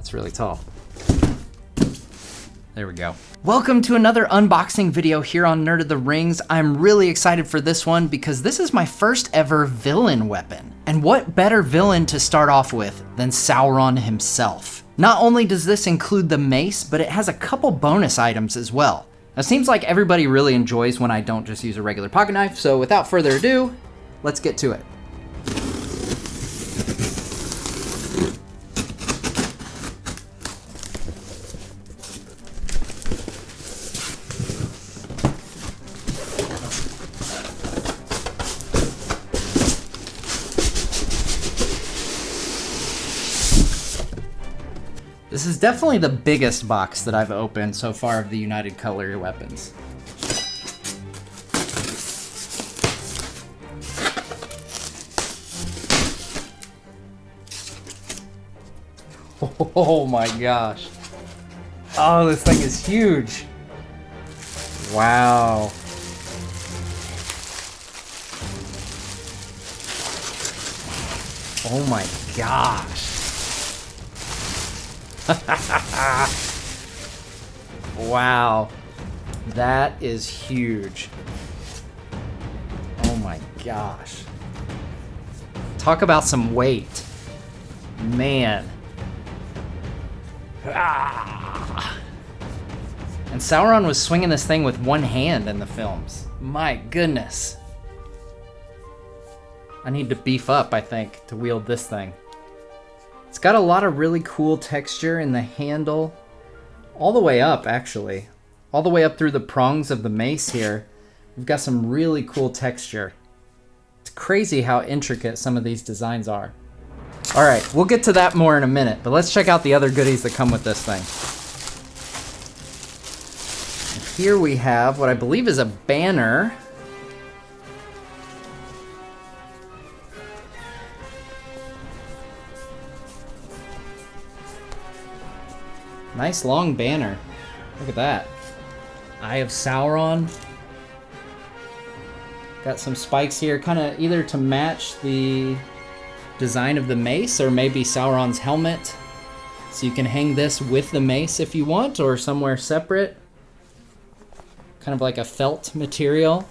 That's really tall. There we go. Welcome to another unboxing video here on Nerd of the Rings. I'm really excited for this one because this is my first ever villain weapon. And what better villain to start off with than Sauron himself? Not only does this include the mace, but it has a couple bonus items as well. Now, it seems like everybody really enjoys when I don't just use a regular pocket knife, so without further ado, let's get to it. This is definitely the biggest box that I've opened so far of the United Cutlery weapons. Oh my gosh. Oh, this thing is huge. Wow. Oh my gosh. Wow, that is huge. Oh my gosh. Talk about some weight. Man. Ah. And Sauron was swinging this thing with one hand in the films. My goodness. I need to beef up, I think, to wield this thing. It's got a lot of really cool texture in the handle, all the way up actually. All the way up through the prongs of the mace here. We've got some really cool texture. It's crazy how intricate some of these designs are. All right, we'll get to that more in a minute, but let's check out the other goodies that come with this thing. Here we have what I believe is a banner. Nice long banner. Look at that. Eye of Sauron. Got some spikes here, kind of either to match the design of the mace or maybe Sauron's helmet. So you can hang this with the mace if you want, or somewhere separate. Kind of like a felt material.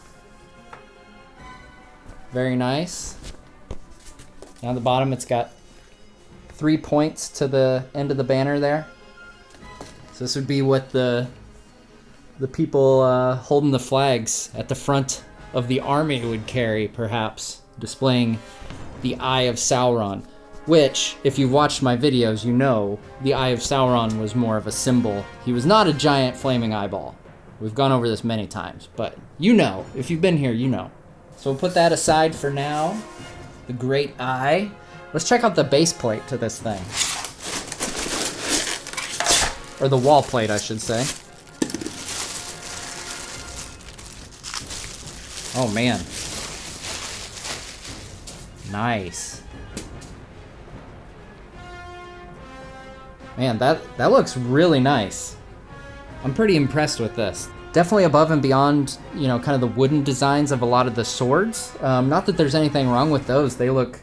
Very nice. Down the bottom it's got 3 points to the end of the banner there. So this would be what the people holding the flags at the front of the army would carry, perhaps, displaying the Eye of Sauron, which, if you've watched my videos, you know the Eye of Sauron was more of a symbol. He was not a giant flaming eyeball. We've gone over this many times, but you know, if you've been here, you know. So we'll put that aside for now, the Great Eye. Let's check out the base plate to this thing. Or the wall plate, I should say. Oh man. Nice. Man, that looks really nice. I'm pretty impressed with this. Definitely above and beyond, you know, kind of the wooden designs of a lot of the swords. Not that there's anything wrong with those. They look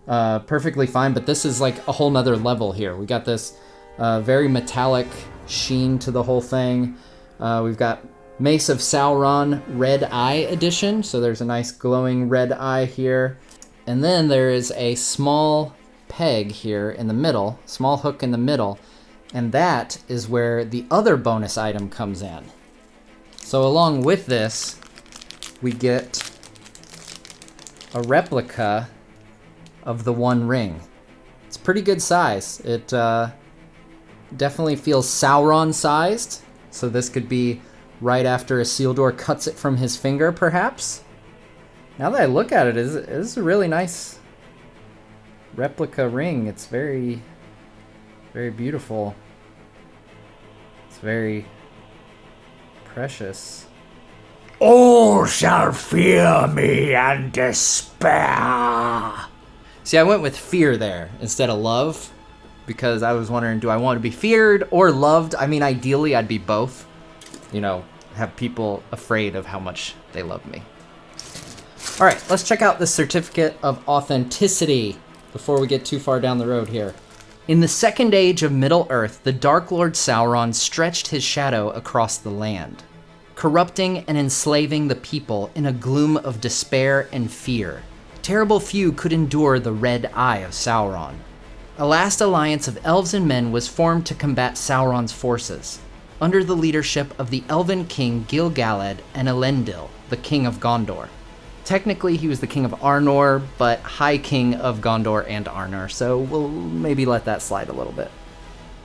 perfectly fine, but this is like a whole nother level here. We got this very metallic sheen to the whole thing. We've got Mace of Sauron Red Eye edition, so there's a nice glowing red eye here. And then there is a small peg here in the middle, small hook in the middle, and that is where the other bonus item comes in. So along with this, we get a replica of the One Ring. It's pretty good size. It definitely feels Sauron-sized, so this could be right after Isildur cuts it from his finger, perhaps. Now that I look at it, it is a really nice replica ring. It's very, very beautiful. It's very precious. All shall fear me and despair. See, I went with fear there instead of love, because I was wondering, do I want to be feared or loved? I mean, ideally, I'd be both. You know, have people afraid of how much they love me. All right, let's check out the certificate of authenticity before we get too far down the road here. In the Second Age of Middle-earth, the Dark Lord Sauron stretched his shadow across the land, corrupting and enslaving the people in a gloom of despair and fear. Terrible few could endure the Red Eye of Sauron. A last alliance of elves and men was formed to combat Sauron's forces, under the leadership of the elven king Gil-galad and Elendil, the king of Gondor. Technically, he was the king of Arnor, but High King of Gondor and Arnor, so we'll maybe let that slide a little bit.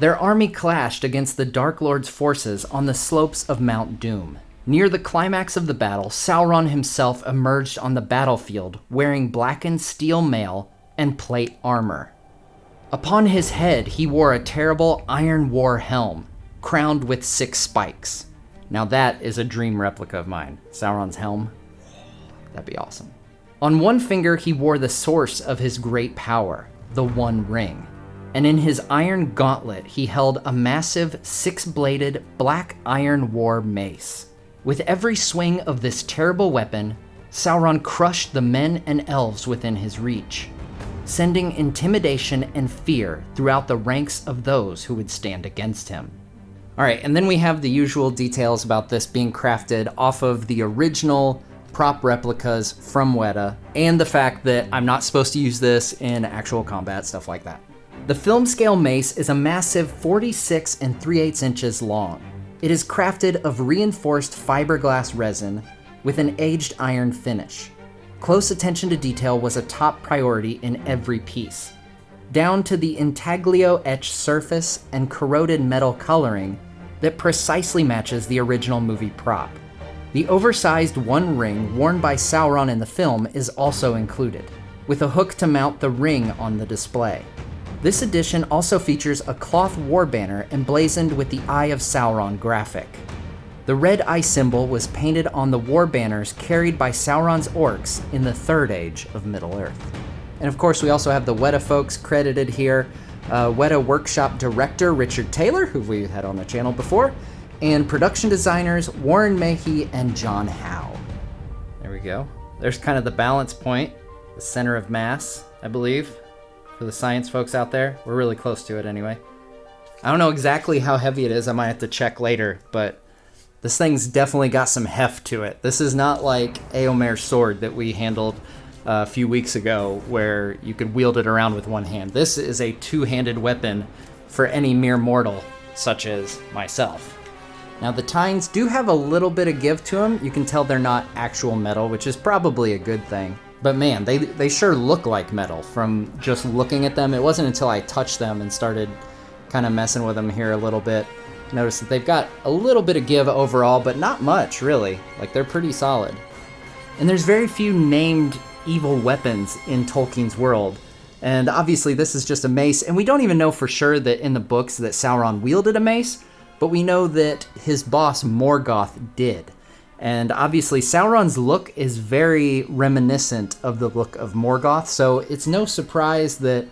Their army clashed against the Dark Lord's forces on the slopes of Mount Doom. Near the climax of the battle, Sauron himself emerged on the battlefield wearing blackened steel mail and plate armor. Upon his head, he wore a terrible Iron War helm, crowned with 6 spikes. Now that is a dream replica of mine. Sauron's helm. That'd be awesome. On one finger, he wore the source of his great power, the One Ring. And in his iron gauntlet, he held a massive 6-bladed black Iron War mace. With every swing of this terrible weapon, Sauron crushed the men and elves within his reach, sending intimidation and fear throughout the ranks of those who would stand against him. All right, and then we have the usual details about this being crafted off of the original prop replicas from Weta, and the fact that I'm not supposed to use this in actual combat, stuff like that. The film scale mace is a massive 46 3/8 inches long. It is crafted of reinforced fiberglass resin with an aged iron finish. Close attention to detail was a top priority in every piece, down to the intaglio-etched surface and corroded metal coloring that precisely matches the original movie prop. The oversized One Ring worn by Sauron in the film is also included, with a hook to mount the ring on the display. This edition also features a cloth war banner emblazoned with the Eye of Sauron graphic. The red eye symbol was painted on the war banners carried by Sauron's orcs in the Third Age of Middle-earth. And of course, we also have the Weta folks credited here. Weta Workshop Director Richard Taylor, who we had on the channel before, and production designers Warren Mahey and John Howe. There we go. There's kind of the balance point, the center of mass, I believe, for the science folks out there. We're really close to it anyway. I don't know exactly how heavy it is. I might have to check later, but this thing's definitely got some heft to it. This is not like Eomer's sword that we handled a few weeks ago where you could wield it around with one hand. This is a two-handed weapon for any mere mortal, such as myself. Now the tines do have a little bit of give to them. You can tell they're not actual metal, which is probably a good thing. But man, they sure look like metal from just looking at them. It wasn't until I touched them and started kind of messing with them here a little bit. Notice that they've got a little bit of give overall, but not much really. Like they're pretty solid. And there's very few named evil weapons in Tolkien's world. And obviously this is just a mace, and we don't even know for sure that in the books that Sauron wielded a mace, but we know that his boss Morgoth did. And obviously Sauron's look is very reminiscent of the look of Morgoth, so it's no surprise that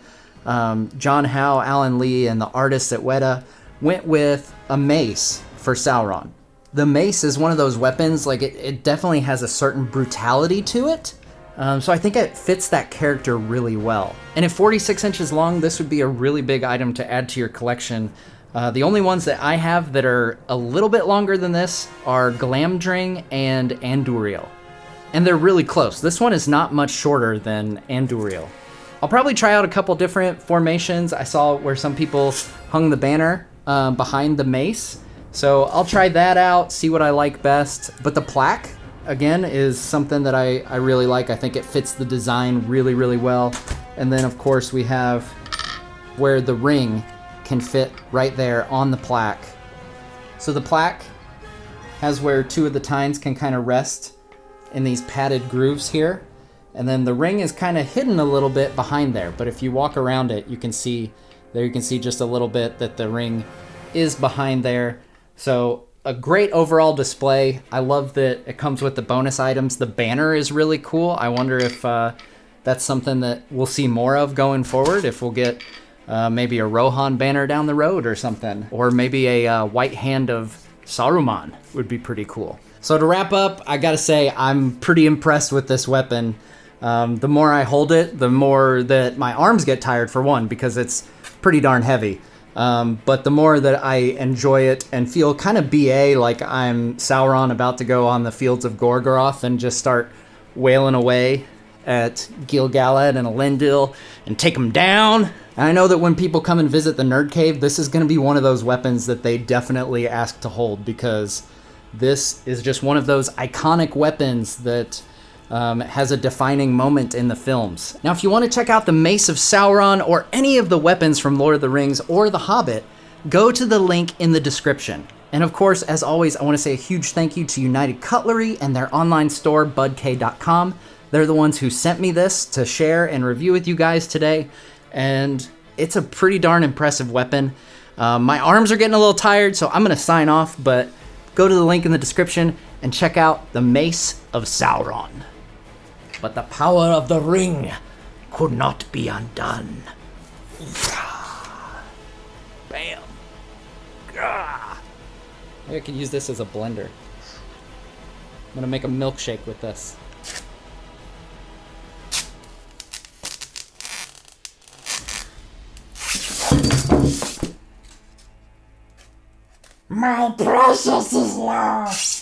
John Howe, Alan Lee, and the artists at Weta went with a mace for Sauron. The mace is one of those weapons, like it definitely has a certain brutality to it, so I think it fits that character really well. And at 46 inches long, this would be a really big item to add to your collection. The only ones that I have that are a little bit longer than this are Glamdring and Andúril. And they're really close. This one is not much shorter than Andúril. I'll probably try out a couple different formations. I saw where some people hung the banner behind the mace. So I'll try that out, see what I like best. But the plaque, again, is something that I really like. I think it fits the design really, really well. And then, of course, we have where the ring can fit right there on the plaque. So the plaque has where two of the tines can kind of rest in these padded grooves here. And then the ring is kind of hidden a little bit behind there. But if you walk around it, you can see there, you can see just a little bit that the ring is behind there. So a great overall display. I love that it comes with the bonus items. The banner is really cool. I wonder if that's something that we'll see more of going forward. If we'll get maybe a Rohan banner down the road or something. Or maybe a white hand of Saruman would be pretty cool. So to wrap up, I gotta say I'm pretty impressed with this weapon. The more I hold it, the more that my arms get tired, for one, because it's pretty darn heavy. But the more that I enjoy it and feel kind of BA, like I'm Sauron about to go on the fields of Gorgoroth and just start wailing away at Gil-galad and Elendil and take them down. And I know that when people come and visit the Nerd Cave, this is going to be one of those weapons that they definitely ask to hold, because this is just one of those iconic weapons that has a defining moment in the films. Now, if you want to check out the Mace of Sauron or any of the weapons from Lord of the Rings or The Hobbit, go to the link in the description. And of course, as always, I want to say a huge thank you to United Cutlery and their online store, budk.com. They're the ones who sent me this to share and review with you guys today, and it's a pretty darn impressive weapon. My arms are getting a little tired, so I'm going to sign off, but go to the link in the description and check out the Mace of Sauron. But the power of the ring could not be undone. Bam. Maybe I could use this as a blender. I'm going to make a milkshake with this. My precious is lost.